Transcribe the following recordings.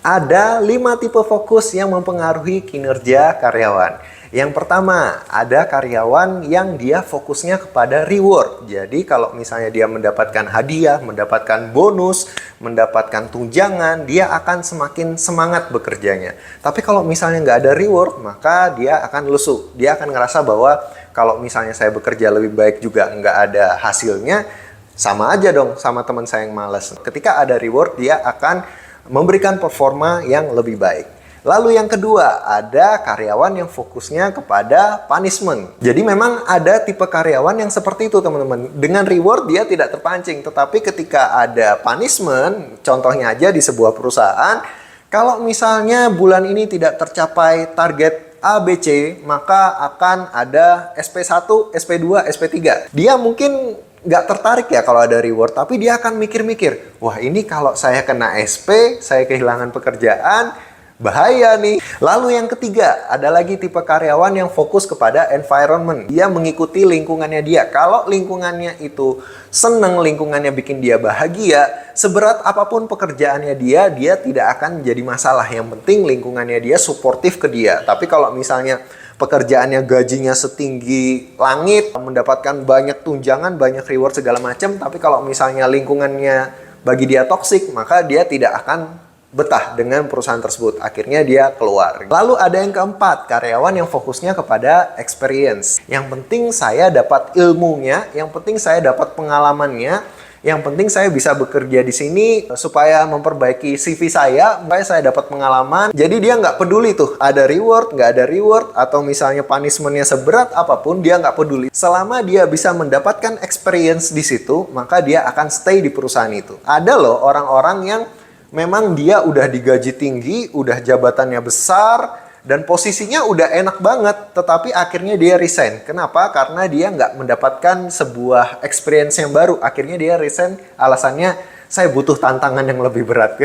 Ada 5 tipe fokus yang mempengaruhi kinerja karyawan. Yang pertama, ada karyawan yang dia fokusnya kepada reward. Jadi kalau misalnya dia mendapatkan hadiah, mendapatkan bonus, mendapatkan tunjangan, dia akan semakin semangat bekerjanya. Tapi kalau misalnya nggak ada reward, maka dia akan lesu. Dia akan ngerasa bahwa kalau misalnya saya bekerja lebih baik juga nggak ada hasilnya, sama aja dong sama teman saya yang malas. Ketika ada reward, dia akan memberikan performa yang lebih baik. Lalu yang kedua, ada karyawan yang fokusnya kepada punishment. Jadi memang ada tipe karyawan yang seperti itu, teman-teman. Dengan reward dia tidak terpancing, tetapi ketika ada punishment, contohnya aja di sebuah perusahaan, kalau misalnya bulan ini tidak tercapai target A, B, C, maka akan ada SP1, SP2, SP3. Dia mungkin nggak tertarik ya kalau ada reward, tapi dia akan mikir-mikir, wah ini kalau saya kena SP, saya kehilangan pekerjaan, bahaya nih. Lalu yang ketiga, ada lagi tipe karyawan yang fokus kepada environment. Dia mengikuti lingkungannya dia. Kalau lingkungannya itu seneng, lingkungannya bikin dia bahagia, seberat apapun pekerjaannya dia tidak akan jadi masalah. Yang penting lingkungannya dia suportif ke dia. Tapi kalau misalnya pekerjaannya gajinya setinggi langit, mendapatkan banyak tunjangan, banyak reward segala macam, tapi kalau misalnya lingkungannya bagi dia toksik, maka dia tidak akan betah dengan perusahaan tersebut. Akhirnya dia keluar. Lalu ada yang keempat, karyawan yang fokusnya kepada experience. Yang penting saya dapat ilmunya, yang penting saya dapat pengalamannya, yang penting saya bisa bekerja di sini supaya memperbaiki CV saya, supaya saya dapat pengalaman. Jadi dia nggak peduli tuh ada reward, nggak ada reward, atau misalnya punishmentnya seberat apapun, dia nggak peduli. Selama dia bisa mendapatkan experience di situ, maka dia akan stay di perusahaan itu. Ada loh orang-orang yang memang dia udah digaji tinggi, udah jabatannya besar, dan posisinya udah enak banget, tetapi akhirnya dia resign. Kenapa? Karena dia nggak mendapatkan sebuah experience yang baru. Akhirnya dia resign, alasannya saya butuh tantangan yang lebih berat.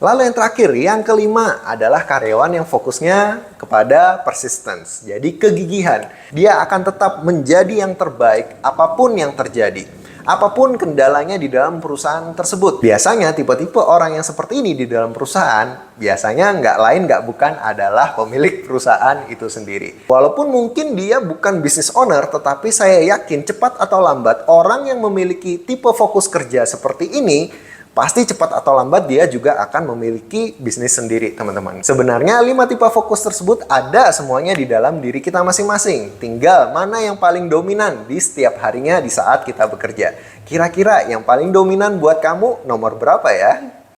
Lalu yang terakhir, yang kelima adalah karyawan yang fokusnya kepada persistence. Jadi kegigihan. Dia akan tetap menjadi yang terbaik apapun yang terjadi. Apapun kendalanya di dalam perusahaan tersebut. Biasanya tipe-tipe orang yang seperti ini di dalam perusahaan, biasanya nggak lain nggak bukan adalah pemilik perusahaan itu sendiri. Walaupun mungkin dia bukan business owner, tetapi saya yakin cepat atau lambat orang yang memiliki tipe fokus kerja seperti ini, pasti cepat atau lambat dia juga akan memiliki bisnis sendiri, teman-teman. Sebenarnya 5 tipe fokus tersebut ada semuanya di dalam diri kita masing-masing. Tinggal mana yang paling dominan di setiap harinya di saat kita bekerja. Kira-kira yang paling dominan buat kamu nomor berapa ya?